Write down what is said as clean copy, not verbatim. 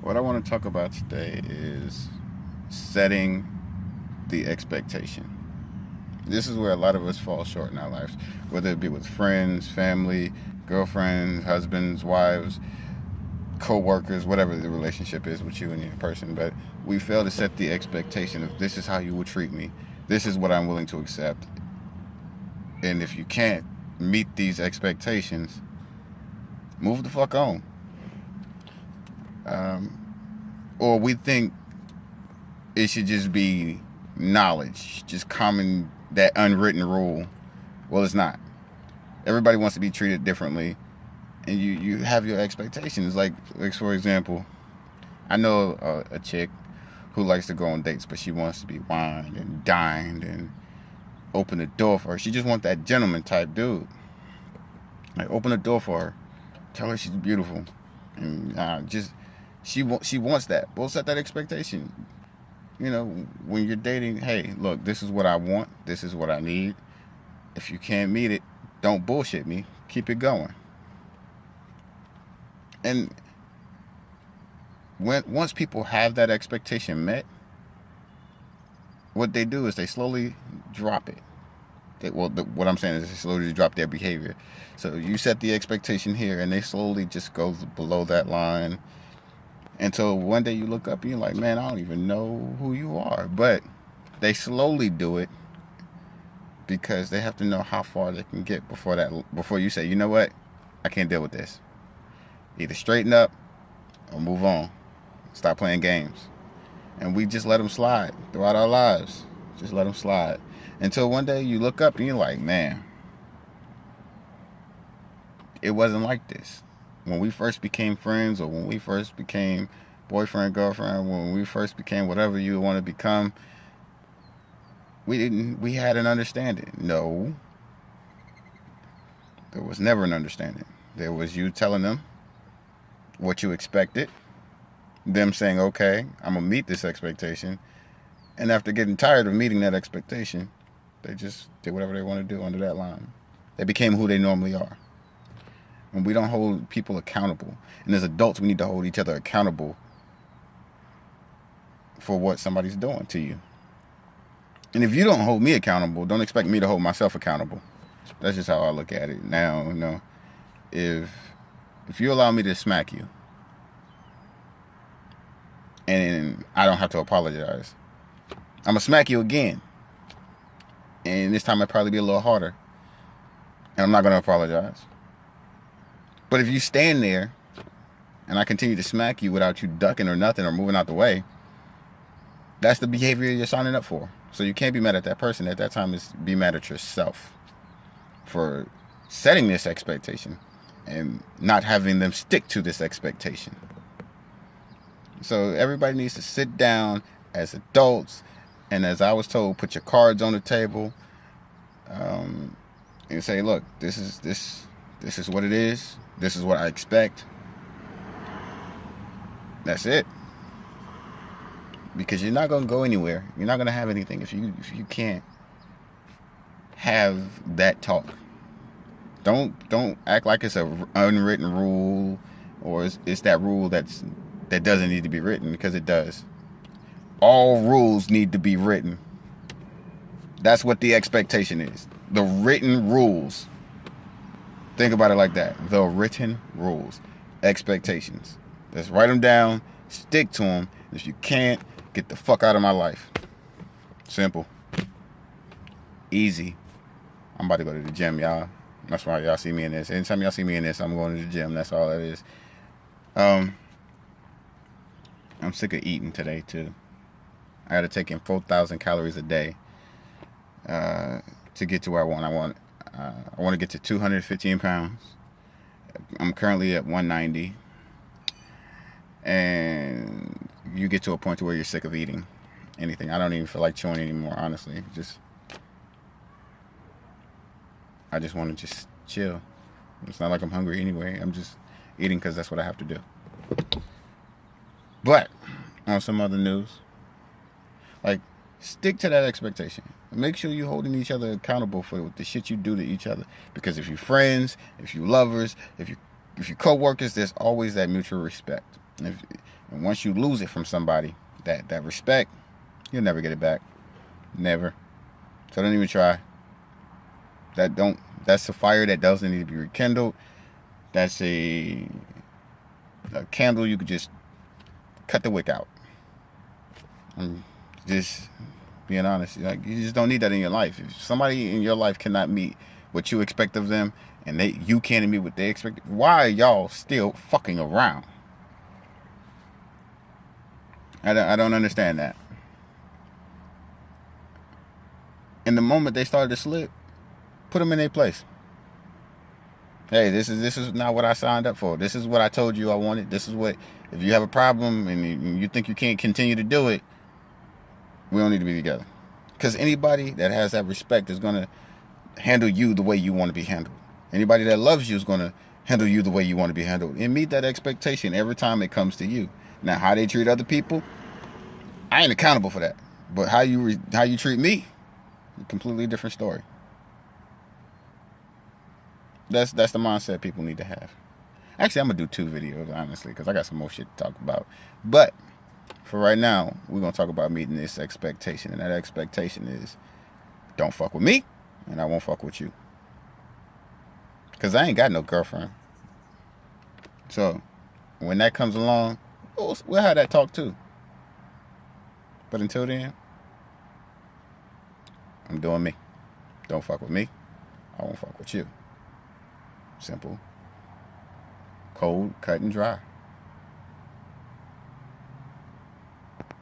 What I want to talk about today is setting the expectation. This is where a lot of us fall short in our lives, whether it be with friends, family, girlfriends, husbands, wives, co-workers, whatever the relationship is with you and your person. But we fail to set the expectation of this is how you will treat me. This is what I'm willing to accept. And if you can't meet these expectations, move the fuck on. Or we think it should just be knowledge, just common, that unwritten rule. Well, it's not. Everybody wants to be treated differently, and you have your expectations. Like for example, I know a chick who likes to go on dates, but she wants to be wined and dined and open the door for her. She just wants that gentleman type dude. Like, open the door for her, tell her she's beautiful, and just she wants that. We'll set that expectation. You know, when you're dating, hey, look, this is what I want. This is what I need. If you can't meet it, don't bullshit me. Keep it going. And once people have that expectation met, what they do is they slowly drop it. What I'm saying is they slowly drop their behavior. So you set the expectation here, and they slowly just go below that line until one day you look up and you're like, man, I don't even know who you are. But they slowly do it because they have to know how far they can get before you say, you know what, I can't deal with this. Either straighten up or move on. Stop playing games. And we just let them slide throughout our lives. Just let them slide. Until one day you look up and you're like, man, it wasn't like this. When we first became friends, or when we first became boyfriend, girlfriend, when we first became whatever you want to become, we had an understanding. No. There was never an understanding. There was you telling them what you expected, them saying, okay, I'm going to meet this expectation. And after getting tired of meeting that expectation, they just did whatever they want to do under that line. They became who they normally are. And we don't hold people accountable. And as adults, we need to hold each other accountable for what somebody's doing to you. And if you don't hold me accountable, don't expect me to hold myself accountable. That's just how I look at it now. You know, if you allow me to smack you, and I don't have to apologize, I'm gonna smack you again. And this time it'll probably be a little harder. And I'm not gonna apologize. But if you stand there and I continue to smack you without you ducking or nothing or moving out the way, that's the behavior you're signing up for. So you can't be mad at that person. At that time, is be mad at yourself for setting this expectation and not having them stick to this expectation. So everybody needs to sit down as adults, and as I was told, put your cards on the table, and say, look, this is what it is. This is what I expect. That's it. Because you're not going to go anywhere. You're not going to have anything if you can't have that talk. Don't act like it's a unwritten rule, or it's that rule that doesn't need to be written, because it does. All rules need to be written. That's what the expectation is. The written rules. Think about it like that. The written rules. Expectations. Let's write them down. Stick to them. If you can't, get the fuck out of my life. Simple. Easy. I'm about to go to the gym, y'all. That's why y'all see me in this. Anytime y'all see me in this, I'm going to the gym. That's all that is. I'm sick of eating today, too. I got to take in 4,000 calories a day to get to where I want. I want to get to 215 pounds. I'm currently at 190. And you get to a point to where you're sick of eating anything. I don't even feel like chewing anymore, honestly. I just want to just chill. It's not like I'm hungry anyway. I'm just eating because that's what I have to do. But on some other news, like, stick to that expectation. Make sure you're holding each other accountable for the shit you do to each other. Because if you're friends, if you're lovers, if you're co-workers, there's always that mutual respect. And once you lose it from somebody, that respect, you'll never get it back. Never. So don't even try. That's a fire that doesn't need to be rekindled. That's a candle you could just cut the wick out. I'm just being honest. Like, you just don't need that in your life. If somebody in your life cannot meet what you expect of them, and you can't meet what they expect, why are y'all still fucking around? I don't understand that. And the moment they started to slip, put them in their place. Hey, this is not what I signed up for. This is what I told you I wanted. This is what, if you have a problem and you think you can't continue to do it, we don't need to be together. Because anybody that has that respect is going to handle you the way you want to be handled. Anybody that loves you is going to handle you the way you want to be handled. And meet that expectation every time it comes to you. Now, how they treat other people, I ain't accountable for that. But how you treat me, a completely different story. That's the mindset people need to have. Actually, I'm going to do 2 videos, honestly, because I got some more shit to talk about. But for right now, we're going to talk about meeting this expectation. And that expectation is, don't fuck with me, and I won't fuck with you. Because I ain't got no girlfriend. So, when that comes along, we'll have that talk too. But until then, I'm doing me. Don't fuck with me, I won't fuck with you. Simple, cold, cut and dry.